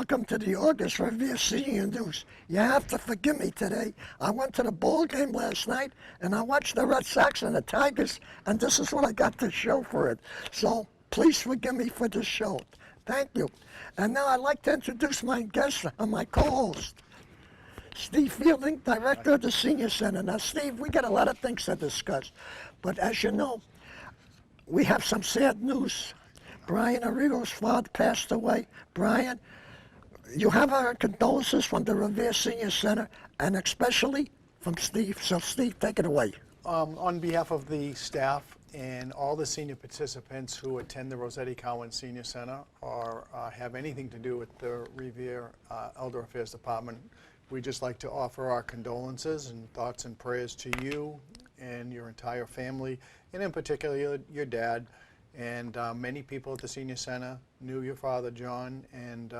welcome to the August Revere Senior News. You have to forgive me today. I went to the ball game last night, and I watched the Red Sox and the Tigers, and this is what I got to show for it. So please forgive me for this show. Thank you. And now I'd like to introduce my guest and my co-host, Steve Fielding, Director of the Senior Center. Now, Steve, we got a lot of things to discuss, but as you know, we have some sad news. Brian Arrigo's father passed away. Brian, you have our condolences from the Revere Senior Center, and especially from Steve. So, Steve, take it away. On behalf of the staff and all the senior participants who attend the Rossetti Cowan Senior Center or have anything to do with the Revere Elder Affairs Department, we'd just like to offer our condolences and thoughts and prayers to you and your entire family, and in particular your dad. And many people at the Senior Center knew your father, John, and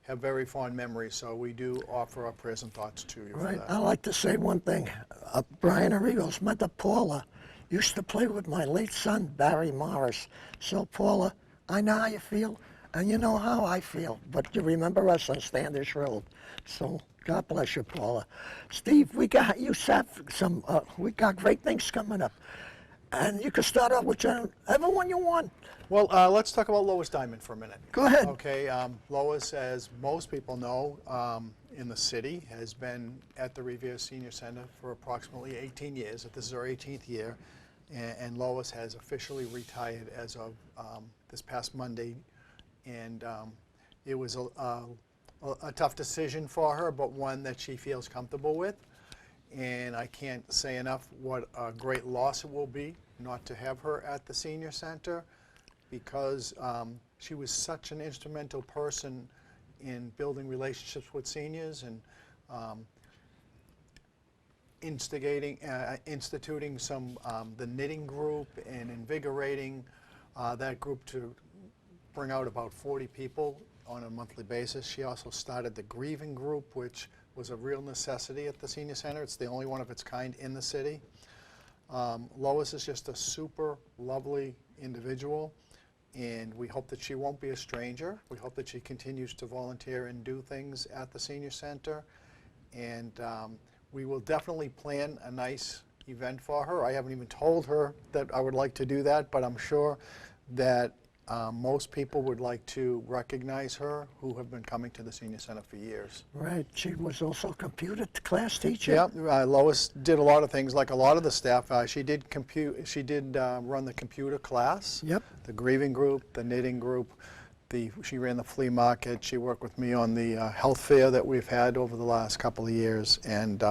have very fond memories. So we do offer our prayers and thoughts to you. Right. For that. I'd like to say one thing. Brian Arrigo's mother, Paula, used to play with my late son, Barry Morris. So, Paula, I know how you feel, and you know how I feel. But you remember us on Standish Road. So, God bless you, Paula. Steve, we got great things coming up. And you can start off with everyone you want. Well, let's talk about Lois Diamond for a minute. Go ahead. Okay, Lois, as most people know, in the city, has been at the Revere Senior Center for approximately 18 years. This is our 18th year, and Lois has officially retired as of this past Monday. And it was a tough decision for her, but one that she feels comfortable with. And I can't say enough what a great loss it will be not to have her at the Senior Center, because she was such an instrumental person in building relationships with seniors and instituting the knitting group and invigorating that group to bring out about 40 people on a monthly basis. She also started the grieving group, which was a real necessity at the Senior Center. It's the only one of its kind in the city. Lois is just a super lovely individual, and we hope that she won't be a stranger. We hope that she continues to volunteer and do things at the Senior Center, and we will definitely plan a nice event for her. I haven't even told her that I would like to do that, but I'm sure that most people would like to recognize her who have been coming to the Senior Center for years. Right. She was also a computer class teacher. Yep. Lois did a lot of things like a lot of the staff. She did run the computer class. Yep. The grieving group, the knitting group. She ran the flea market. She worked with me on the health fair that we've had over the last couple of years. And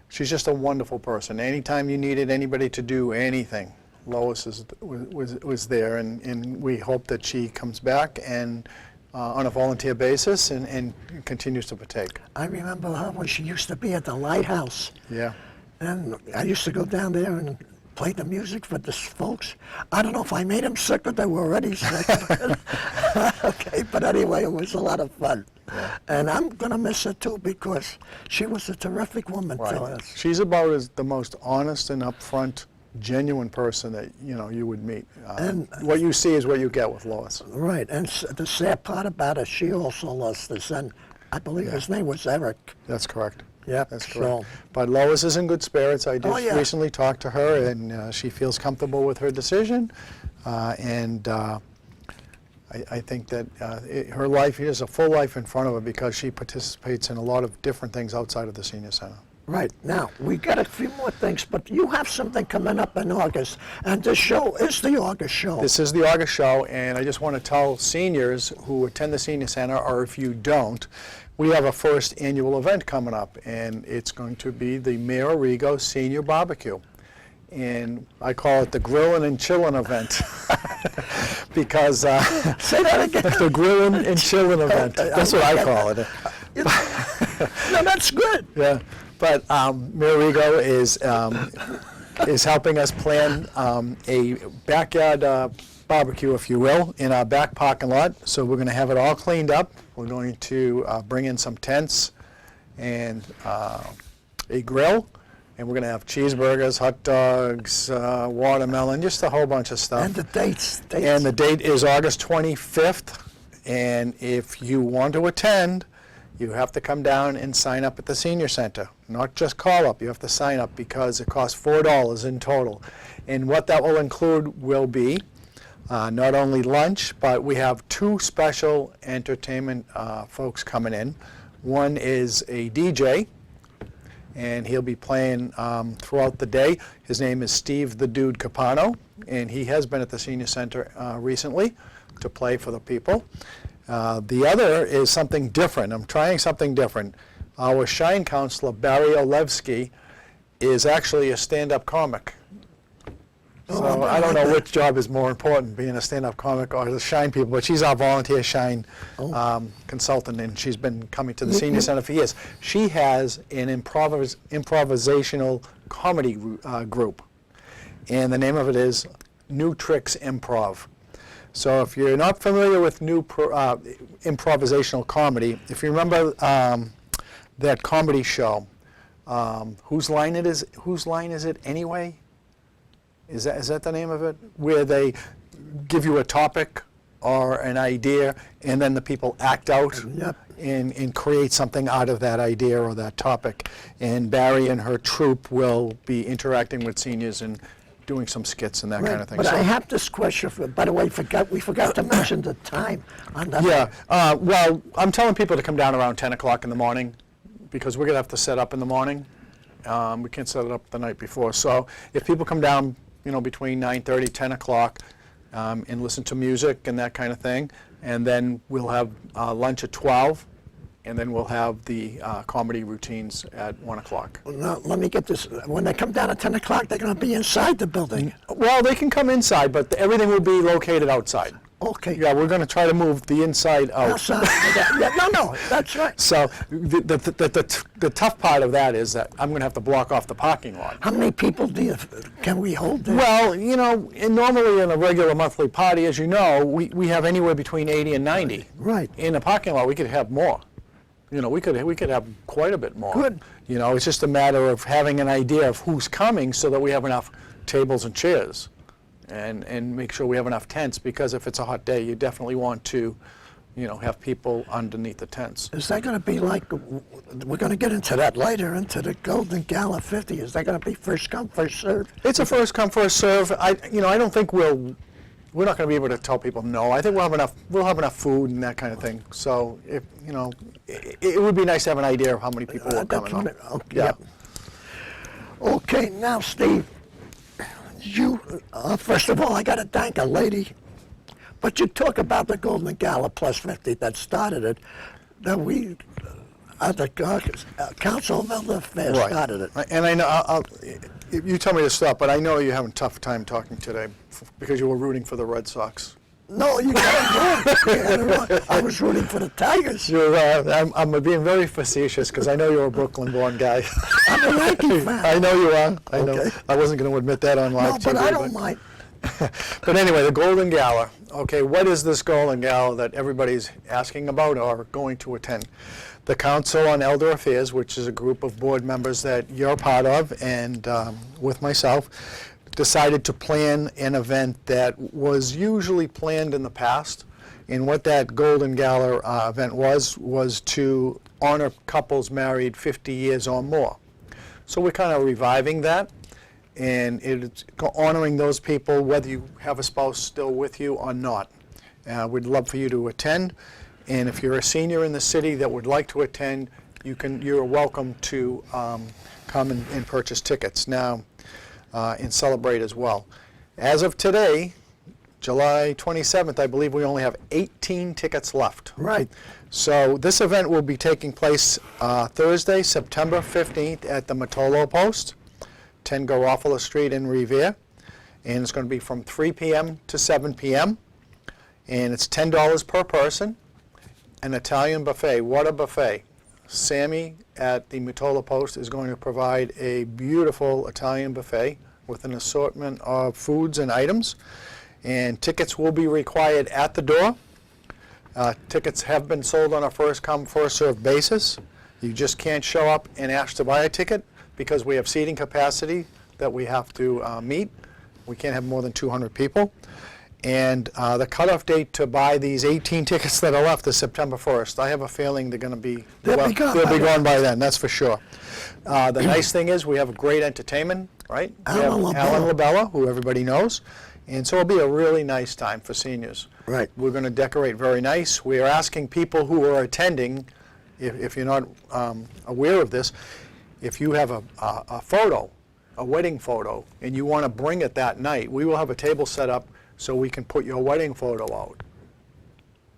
she's just a wonderful person. Anytime you needed anybody to do anything, Lois was there, and we hope that she comes back and on a volunteer basis and continues to partake. I remember her when she used to be at the Lighthouse. Yeah. And I used to go down there and play the music for the folks. I don't know if I made them sick or they were already sick. Okay, but anyway, it was a lot of fun. Yeah. And I'm going to miss her too, because she was a terrific woman to us. She's about the most honest and upfront, genuine person that you would meet. And what you see is what you get with Lois. Right, and the sad part about it, she also lost her son. I believe his name was Eric. That's correct. Yeah, that's correct. But Lois is in good spirits. I just recently talked to her, and she feels comfortable with her decision. And I think that her life is a full life in front of her, because she participates in a lot of different things outside of the Senior Center. Right. Now, we got a few more things, but you have something coming up in August, and this show is the August show. This is the August show, and I just want to tell seniors who attend the Senior Center, or if you don't, we have a first annual event coming up, and it's going to be the Mayor Arrigo Senior Barbecue. And I call it the Grillin' and Chillin' event, because say that again. The Grillin' and Chillin' event. That's what I call it. No, that's good. Yeah. But Mayor Arrigo is helping us plan a backyard barbecue, if you will, in our back parking lot. So we're going to have it all cleaned up. We're going to bring in some tents and a grill. And we're going to have cheeseburgers, hot dogs, watermelon, just a whole bunch of stuff. And the dates. And the date is August 25th And if you want to attend, you have to come down and sign up at the senior center. Not just call up, you have to sign up because it costs $4 in total. And what that will include will be not only lunch, but we have 2 special entertainment folks coming in. One is a DJ, and he'll be playing throughout the day. His name is Steve the Dude Capano, and he has been at the senior center recently to play for the people. The other is something different. I'm trying something different. Our Shine counselor, Barry Olevsky, is actually a stand-up comic. So I don't know which job is more important, being a stand-up comic or the Shine people, but she's our volunteer Shine consultant, and she's been coming to the senior center for years. She has an improvisational comedy group, and the name of it is New Tricks Improv. So if you're not familiar with improvisational comedy, if you remember that comedy show, Whose Line Is It Anyway? Is that the name of it? Where they give you a topic or an idea, and then the people act out and create something out of that idea or that topic. And Barry and her troupe will be interacting with seniors and doing some skits and that kind of thing. But I have this question, by the way, we forgot to mention the time on that. Yeah, well, I'm telling people to come down around 10 o'clock in the morning because we're going to have to set up in the morning. We can't set it up the night before. So if people come down, between 9:30, 10 o'clock, and listen to music and that kind of thing, and then we'll have lunch at 12, and then we'll have the comedy routines at 1 o'clock. Now, let me get this. When they come down at 10 o'clock, they're going to be inside the building. Well, they can come inside, but everything will be located outside. Okay. Yeah, we're going to try to move the inside out. Outside. No, that's right. So the tough part of that is that I'm going to have to block off the parking lot. How many people can we hold there? Well, normally in a regular monthly party, as you know, we have anywhere between 80 and 90. Right. In a parking lot, we could have more. We could have quite a bit more. Good. It's just a matter of having an idea of who's coming so that we have enough tables and chairs. And make sure we have enough tents, because if it's a hot day, you definitely want to, have people underneath the tents. Is that going to be like, we're going to get into that later, into the Golden Gala 50, is that going to be first come, first serve? It's a first come, first serve. I don't think we're not going to be able to tell people no. I think we'll have enough food and that kind of thing. So if, it would be nice to have an idea of how many people will come. Okay. Yeah. Okay, now Steve, you, first of all, I got to thank a lady, but you talk about the Golden Gala Plus 50 that started it, that we, at the Council of Elder Affairs started it. And I know, you tell me to stop, but I know you're having a tough time talking today because you were rooting for the Red Sox. No, you got it wrong. I was rooting for the Tigers. I'm being very facetious because I know you're a Brooklyn-born guy. I'm a Yankee fan. I know you are. I know. Okay. I wasn't going to admit that on live No, but TV, I don't mind. But anyway, the Golden Gala. Okay, what is this Golden Gala that everybody's asking about or going to attend? The Council on Elder Affairs, which is a group of board members that you're part of, and with myself, decided to plan an event that was usually planned in the past. And what that Golden Gala event was to honor couples married 50 years or more. So we're kind of reviving that, and it's honoring those people whether you have a spouse still with you or not. We'd love for you to attend, and if you're a senior in the city that would like to attend, you're welcome to come and purchase tickets now and celebrate as well. As of today, July 27th, I believe we only have 18 tickets left. Right. So this event will be taking place Thursday, September 15th at the Matolo Post, 10 Garofalo Street in Revere. And it's going to be from 3 p.m. to 7 p.m. And it's $10 per person. An Italian buffet. What a buffet. Sammy at the Matolo Post is going to provide a beautiful Italian buffet with an assortment of foods and items. And tickets will be required at the door. Tickets have been sold on a first-come, first-served basis. You just can't show up and ask to buy a ticket because we have seating capacity that we have to meet. We can't have more than 200 people. And the cutoff date to buy these 18 tickets that are left is September 1st. I have a feeling they're going to be, They'll be gone they'll by be then. gone by then, that's for sure. The nice thing is we have great entertainment, right? We have Alan Alan LaBella, who everybody knows. And so it'll be a really nice time for seniors. Right. We're going to decorate very nice. We are asking people who are attending, if you're not aware of this, if you have a photo, a wedding photo, and you want to bring it that night, we will have a table set up so we can put your wedding photo out.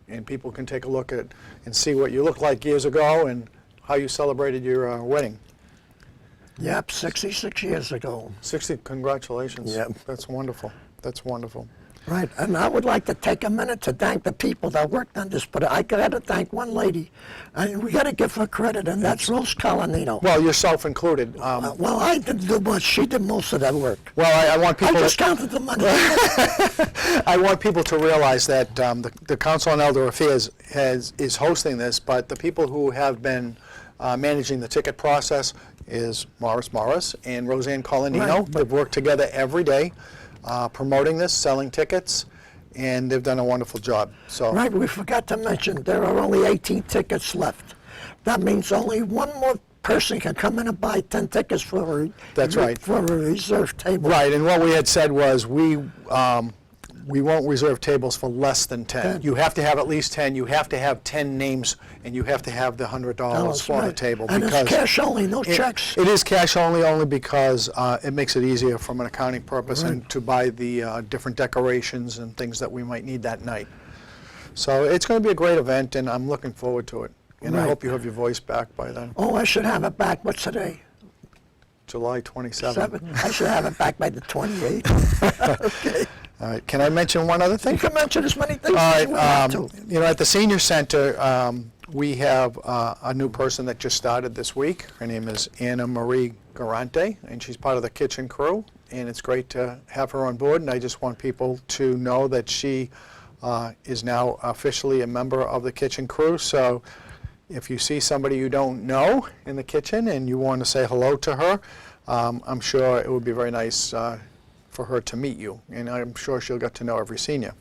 And people can take a look at and see what you looked like years ago and how you celebrated your wedding. Yep, 66 years ago. 60, congratulations. Yep. That's wonderful. That's wonderful. Right, and I would like to take a minute to thank the people that worked on this, but I got to thank one lady, and we got to give her credit, and that's Rose Colanino. Well, yourself included. Well, I didn't do much. She did most of that work. Well, I want I people. just counted the money. I want people to realize that the Council on Elder Affairs is hosting this, but the people who have been managing the ticket process is Morris and Roseanne Colanino. Right. They've worked together every day, promoting this, selling tickets, and they've done a wonderful job. So. Right, we forgot to mention there are only 18 tickets left. That means only one more person can come in and buy 10 tickets for That's right. for a reserved table. Right, and what we had said was we won't reserve tables for less than 10. 10. You have to have at least 10. You have to have 10 names, and you have to have the $100 for the right. table. And it's cash only, no checks. It is cash only because it makes it easier from an accounting purpose and to buy the different decorations and things that we might need that night. So it's going to be a great event, and I'm looking forward to it. And I Right. hope you have your voice back by then. Oh, I should have it back. What's today? July 27th. 7. I should have it back by the 28th. Okay. All right. Can I mention one other thing? You can mention as many things All as you want right, to. you know, at the senior center, we have a new person that just started this week. Her name is Anna Marie Garante, and she's part of the kitchen crew, and it's great to have her on board, and I just want people to know that she is now officially a member of the kitchen crew. So if you see somebody you don't know in the kitchen and you want to say hello to her, I'm sure it would be very nice for her to meet you, and I'm sure she'll get to know every senior.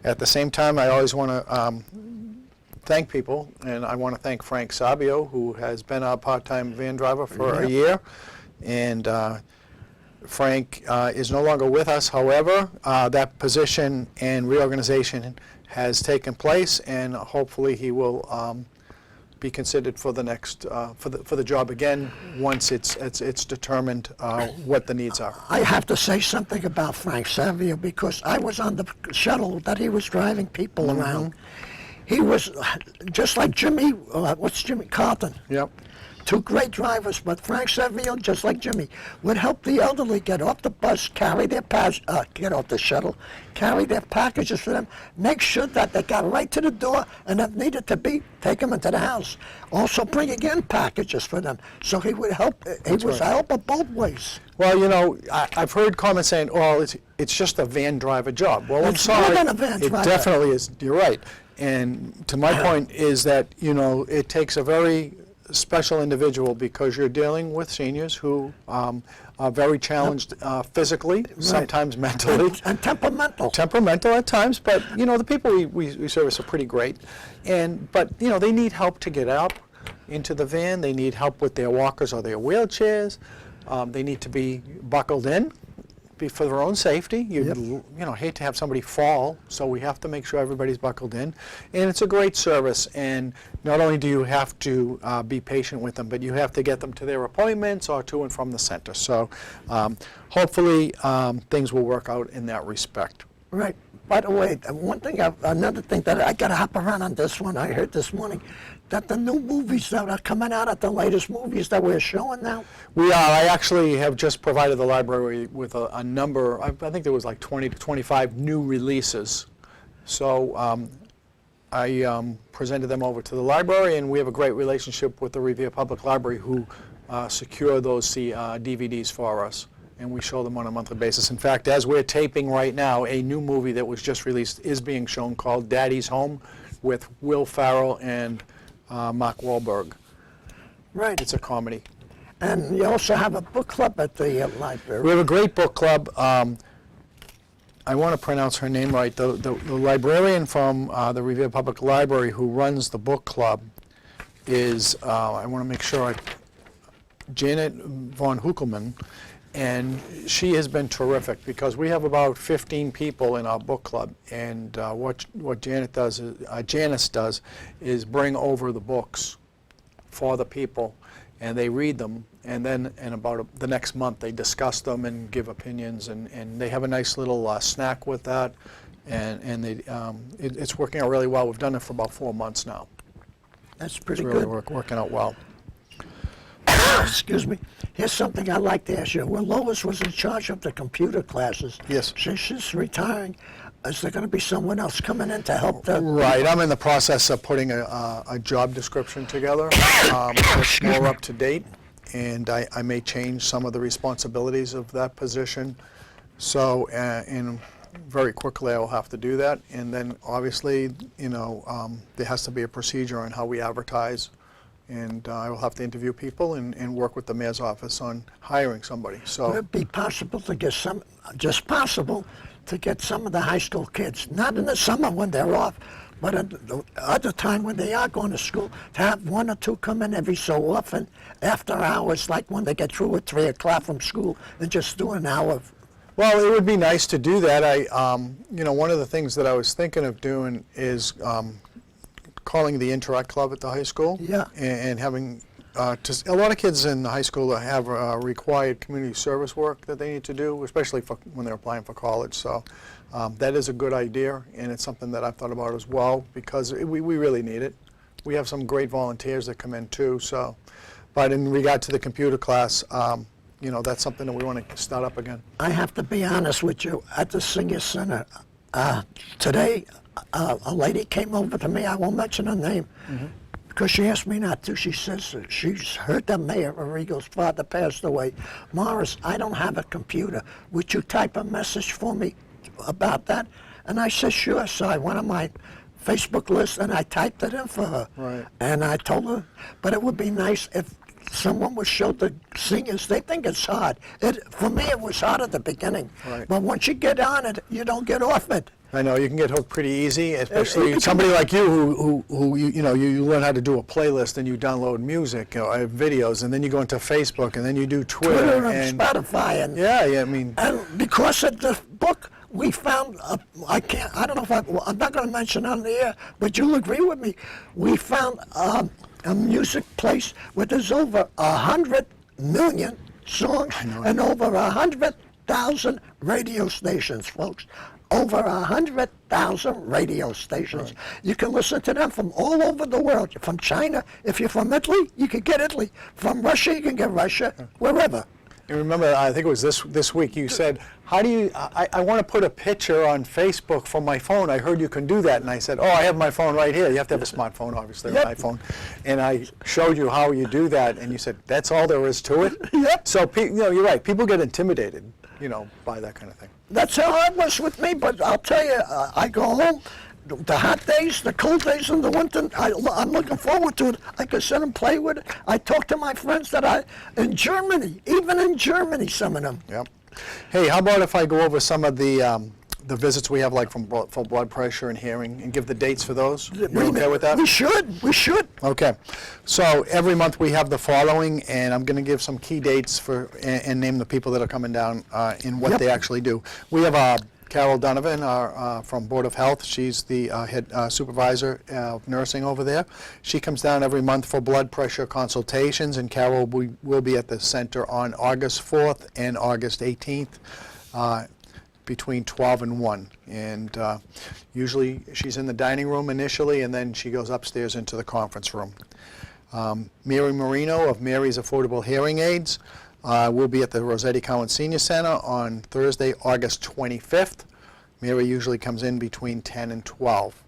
At the same time, I always want to thank people, and I want to thank Frank Sabio, who has been our part-time van driver for a year, and Frank is no longer with us. However, that position and reorganization has taken place, and hopefully he will be considered for the next for the job again once it's determined what the needs are. I have to say something about Frank Savio because I was on the shuttle that he was driving people around. He was just like Jimmy, what's Jimmy Carlton? Yep. Two great drivers, but Frank Savio, just like Jimmy, would help the elderly get off the bus, carry their get off the shuttle, carry their packages for them, make sure that they got right to the door, and if needed to be, take them into the house. Also bring again packages for them. So he would help. He was a helper both ways. Well, you know, I've heard comments saying, "Oh, it's just a van driver job." Well, I'm It's sorry, more than a van it driver. definitely is. You're right. And to my point is that, you know, it takes a very special individual because you're dealing with seniors who are very challenged physically, sometimes mentally. And temperamental. Temperamental at times, but, you know, the people we service are pretty great. But, you know, they need help to get up into the van. They need help with their walkers or their wheelchairs. They need to be buckled in for their own safety. You know, hate to have somebody fall, so we have to make sure everybody's buckled in. And it's a great service, and not only do you have to be patient with them, but you have to get them to their appointments or to and from the center. So hopefully things will work out in that respect. Right. By the way, another thing that I got to hop around on this one, I heard this morning, that the new movies that are coming out at the latest movies that we're showing now. We are. I actually have just provided the library with a number, I think there was like 20 to 25 new releases. So I presented them over to the library, and we have a great relationship with the Revere Public Library who secure those DVDs for us. And we show them on a monthly basis. In fact, as we're taping right now, a new movie that was just released is being shown called Daddy's Home with Will Ferrell and Mark Wahlberg. Right. It's a comedy. And you also have a book club at the library. We have a great book club. I want to pronounce her name right. The librarian from the Revere Public Library who runs the book club is, I want to make sure, Janet von Huckelman, and she has been terrific because we have about 15 people in our book club, and what Janice does is bring over the books for the people, and they read them, and then in about the next month they discuss them and give opinions, and they have a nice little snack with that, and it's working out really well. We've done it for about 4 months now. That's pretty It's really good. working out well. Excuse me. Here's something I'd like to ask you. When Lois was in charge of the computer classes, Yes. since she's retiring, is there going to be someone else coming in to help the... Right, I'm in the process of putting a job description together that's more up to date, and I may change some of the responsibilities of that position. So, and very quickly I will have to do that, and then obviously, there has to be a procedure on how we advertise, and I will have to interview people and work with the mayor's office on hiring somebody. Would So, it be possible to get just possible, to get some of the high school kids, not in the summer when they're off, but at the other time when they are going to school, to have 1 or 2 come in every so often after hours, like when they get through at 3 o'clock from school, and just do an hour of... well, it would be nice to do that. One of the things that I was thinking of doing is calling the Interact Club at the high school. Yeah. And having, a lot of kids in the high school have required community service work that they need to do, especially when they're applying for college. So that is a good idea, and it's something that I've thought about as well, because we really need it. We have some great volunteers that come in too. So, but in regard to the computer class, that's something that we want to start up again. I have to be honest with you, at the senior center, today, a lady came over to me, I won't mention her name, because she asked me not to. She says she's heard that Mayor Arrigo's father passed away. Morris, I don't have a computer. Would you type a message for me about that? And I said, sure. So I went on my Facebook list and I typed it in for her. Right. And I told her, but it would be nice if someone would show the seniors. They think it's hard. For me, it was hard at the beginning. Right. But once you get on it, you don't get off it. I know, you can get hooked pretty easy, especially somebody like you who you learn how to do a playlist and you download music or videos, and then you go into Facebook, and then you do Twitter and Spotify. And, yeah, I mean... And because of the book, we found, I'm not going to mention on the air, but you'll agree with me, we found a music place where there's over 100 million songs and over 100,000 radio stations, folks. Over 100,000 radio stations. Right. You can listen to them from all over the world. From China, if you're from Italy, you can get Italy. From Russia, you can get Russia, wherever. And remember, I think it was this week, you said, how do you, I want to put a picture on Facebook from my phone. I heard you can do that. And I said, oh, I have my phone right here. You have to have a smartphone, obviously, or an iPhone. And I showed you how you do that. And you said, that's all there is to it? Yep. So, you're right. People get intimidated, by that kind of thing. That's how it was with me, but I'll tell you, I go home, the hot days, the cold days, and the winter, I'm looking forward to it. I can sit and play with it. I talk to my friends in Germany, even in Germany, some of them. Yep. Hey, how about if I go over some of the visits we have, like for blood pressure and hearing, and give the dates for those? You okay with that? We should. Okay. So every month we have the following, and I'm going to give some key dates and name the people that are coming down and what they actually do. We have Carol Donovan from Board of Health. She's the head supervisor of nursing over there. She comes down every month for blood pressure consultations, and Carol will be at the center on August 4th and August 18th. Between 12 and 1, and usually she's in the dining room initially, and then she goes upstairs into the conference room. Mary Marino of Mary's Affordable Hearing Aids will be at the Rossetti Cowan Senior Center on Thursday, August 25th. Mary usually comes in between 10 and 12.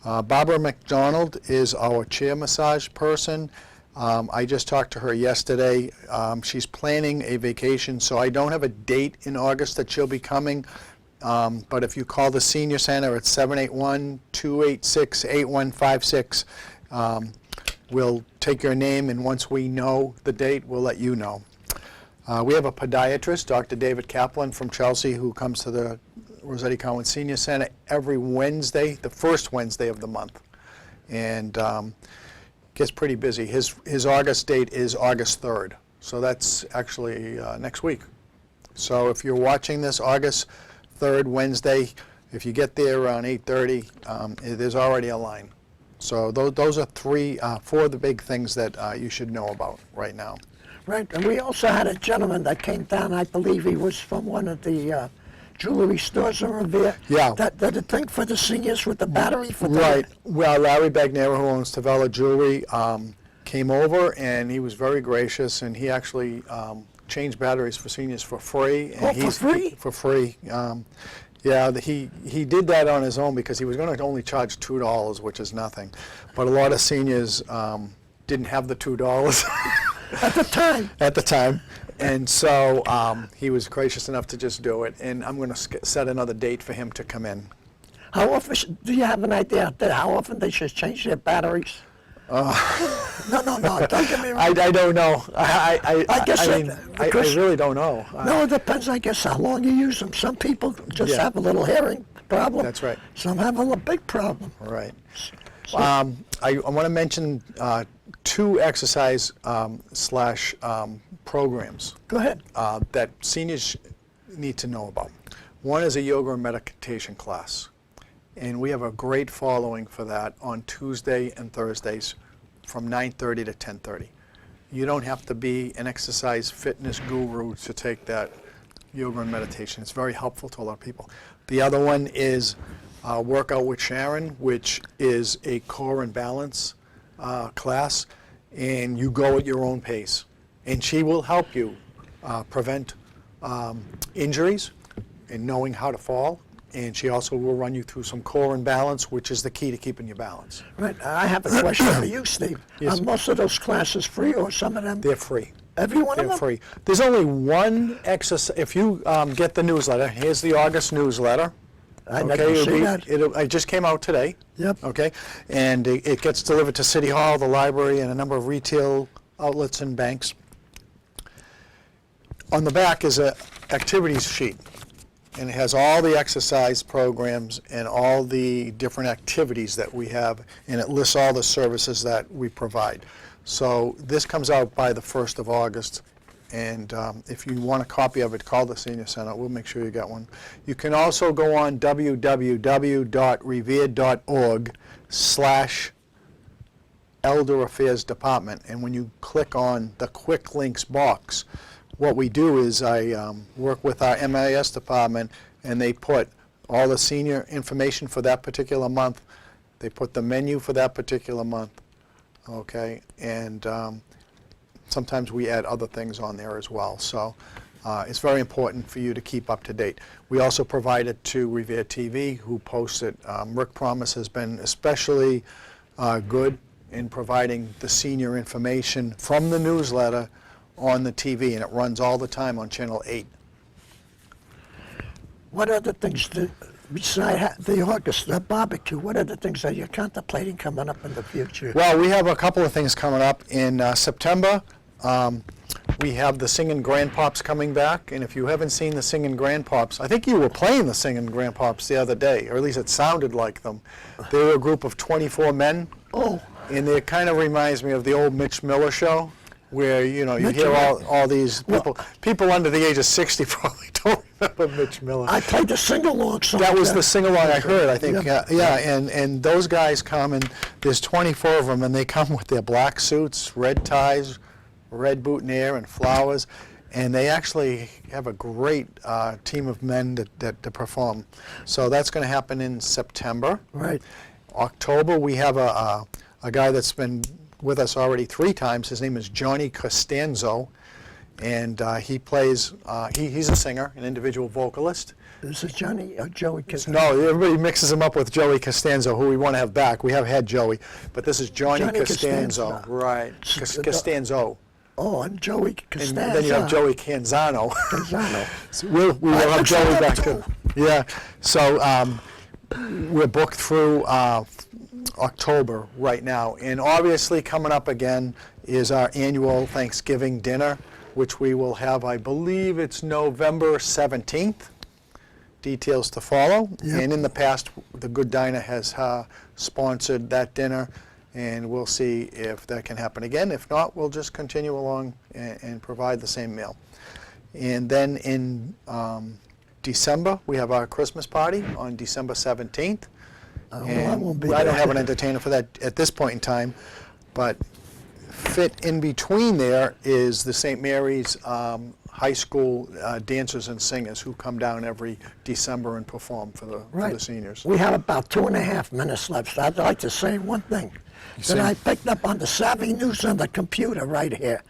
Barbara McDonald is our chair massage person. I just talked to her yesterday. She's planning a vacation, so I don't have a date in August that she'll be coming. But if you call the Senior Center at 781-286-8156, we'll take your name, and once we know the date, we'll let you know. We have a podiatrist, Dr. David Kaplan from Chelsea, who comes to the Rossetti Cowan Senior Center every Wednesday, the first Wednesday of the month. And gets pretty busy. His August date is August 3rd. So that's actually next week. So if you're watching this August 3rd, Wednesday, if you get there around 8:30, there's already a line. So those are four of the big things that you should know about right now. Right, and we also had a gentleman that came down, I believe he was from one of the jewelry stores in Revere. Yeah. That did a thing for the seniors with the battery for the... Right. Well, Larry Bagnera, who owns Tavella Jewelry, came over, and he was very gracious, and he actually changed batteries for seniors for free. And for free? For free. Yeah, he did that on his own because he was going to only charge $2, which is nothing. But a lot of seniors didn't have the $2. At the time. At the time. And so he was gracious enough to just do it. And I'm going to set another date for him to come in. How often, do you have an idea out there how often they should change their batteries? No, don't get me wrong. I don't know. I guess mean, I really don't know. No, it depends, I guess, how long you use them. Some people just have a little hearing problem. That's right. Some have a big problem. Right. I want to mention two exercise slash programs. Go ahead. That seniors need to know about. One is a yoga and meditation class. And we have a great following for that on Tuesday and Thursdays from 9:30 to 10:30. You don't have to be an exercise fitness guru to take that yoga and meditation. It's very helpful to a lot of people. The other one is Workout with Sharon, which is a core and balance class, and you go at your own pace. And she will help you prevent injuries and knowing how to fall. And she also will run you through some core and balance, which is the key to keeping your balance. Right. I have a question for you, Steve. Yes. Are most of those classes free, or some of them? They're free. Every one of They're them? free. There's only one exercise. If you get the newsletter, here's the August newsletter. I never see that. It just came out today. Yep. Okay. And it gets delivered to City Hall, the library, and a number of retail outlets and banks. On the back is a activities sheet. And it has all the exercise programs and all the different activities that we have, and it lists all the services that we provide. So this comes out by the 1st of August, and if you want a copy of it, call the Senior Center. We'll make sure you get one. You can also go on www.revere.org/Elder Affairs Department, and when you click on the Quick Links box, what we do is I work with our MIS department, and they put all the senior information for that particular month. They put the menu for that particular month, okay? And sometimes we add other things on there as well. So it's very important for you to keep up to date. We also provide it to Revere TV, who posts it. Rick Promise has been especially good in providing the senior information from the newsletter on the TV, and it runs all the time on Channel 8. What other things, besides the August barbecue, what other things are you contemplating coming up in the future? Well, we have a couple of things coming up. In September, we have the Singing Grandpops coming back, and if you haven't seen the Singing Grandpops, I think you were playing the Singing Grandpops the other day, or at least it sounded like them. They were a group of 24 men, and it kind of reminds me of the old Mitch Miller show, where, you know, you hear all these people under the age of 60 probably don't remember Mitch Miller. I played the sing-along song. That was the sing-along I heard, I think. And those guys come, and there's 24 of them, and they come with their black suits, red ties, red boutonniere, and flowers, and they actually have a great team of men that perform. So that's going to happen in September. Right. October, we have a guy that's been with us already 3 times. His name is Johnny Costanzo, and he plays, he's a singer, an individual vocalist. This is Johnny or Joey Costanzo? No, everybody mixes him up with Joey Costanzo, who we want to have back. We have had Joey, but this is Johnny Costanzo. Right, Costanzo. Oh, and Joey Costanzo. And then you have Joey Canzano. Canzano. So we will have Joey back too. Yeah, so we're booked through October right now, and obviously coming up again is our annual Thanksgiving dinner, which we will have, I believe it's November 17th, details to follow. Yep. And in the past, the Good Diner has sponsored that dinner, and we'll see if that can happen again. If not, we'll just continue along and provide the same meal. And then in December, we have our Christmas party on December 17th. Well, I won't be I don't there. have an entertainer for that at this point in time, but fit in between there is the St. Mary's High School dancers and singers who come down every December and perform for the seniors. We have about 2.5 minutes left. I'd like to say one thing that I picked up on the Savvy News on the computer right here.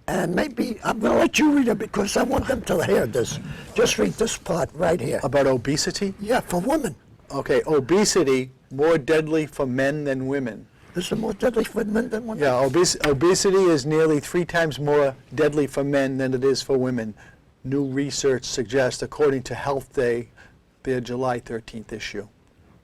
And maybe I'm going to let you read it because I want them to hear this. Just read this part right here. About obesity? Yeah, for women. Okay, obesity, more deadly for men than women. Is it more deadly for men than women? Yeah, obesity is nearly 3 times more deadly for men than it is for women. New research suggests, according to Health Day, their July 13th issue.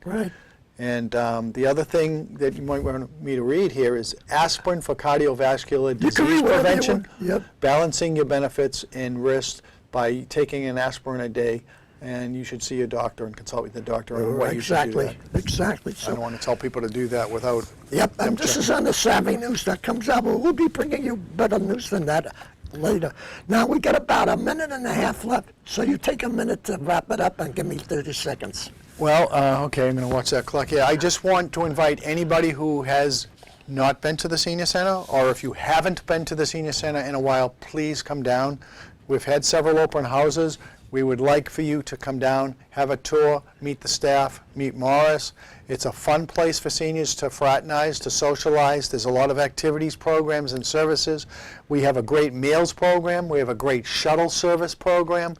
Right. And the other thing that you might want me to read here is aspirin for cardiovascular You can disease read whatever you prevention, want. Yep. balancing your benefits and risks by taking an aspirin a day. And you should see your doctor and consult with the doctor on what you should do that. Exactly. I don't want to tell people to do that without Yep, them and this checking. is on the Savvy News that comes out. We'll be bringing you better news than that later. Now, we got about 1.5 minutes left, so you take a minute to wrap it up and give me 30 seconds. Well, okay, I'm going to watch that clock. Yeah, I just want to invite anybody who has not been to the Senior Center, or if you haven't been to the Senior Center in a while, please come down. We've had several open houses. We would like for you to come down, have a tour, meet the staff, meet Morris. It's a fun place for seniors to fraternize, to socialize. There's a lot of activities, programs, and services. We have a great meals program. We have a great shuttle service program.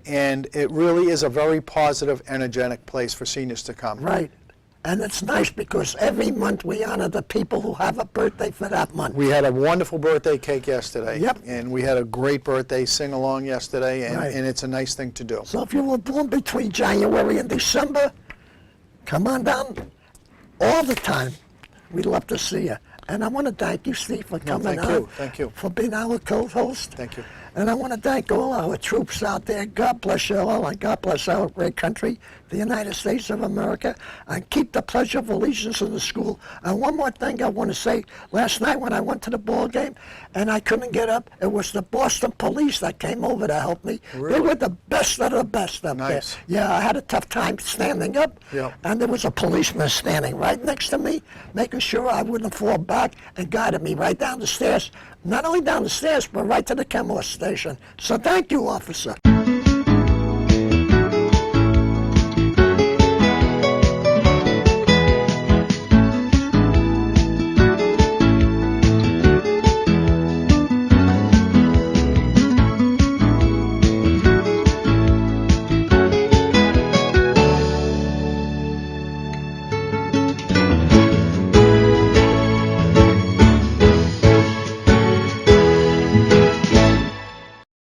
And it really is a very positive, energetic place for seniors to come. Right. And it's nice because every month we honor the people who have a birthday for that month. We had a wonderful birthday cake yesterday. Yep. And we had a great birthday sing-along yesterday, and, Right. and it's a nice thing to do. So if you were born between January and December, come on down all the time. We'd love to see you. And I want to thank you, Steve, for coming thank on. you. Thank you. For being our co-host. Thank you. And I want to thank all our troops out there. God bless you all, and God bless our great country, the United States of America, and keep the Pledge of Allegiance in the school. And one more thing I want to say. Last night when I went to the ball game and I couldn't get up, it was the Boston police that came over to help me. Really? They were the best of the best up there. Nice. Yeah, I had a tough time standing up, Yeah. and there was a policeman standing right next to me, making sure I wouldn't fall back, and guided me right down the stairs. Not only down the stairs, but right to the Kenmore station. So thank you, officer.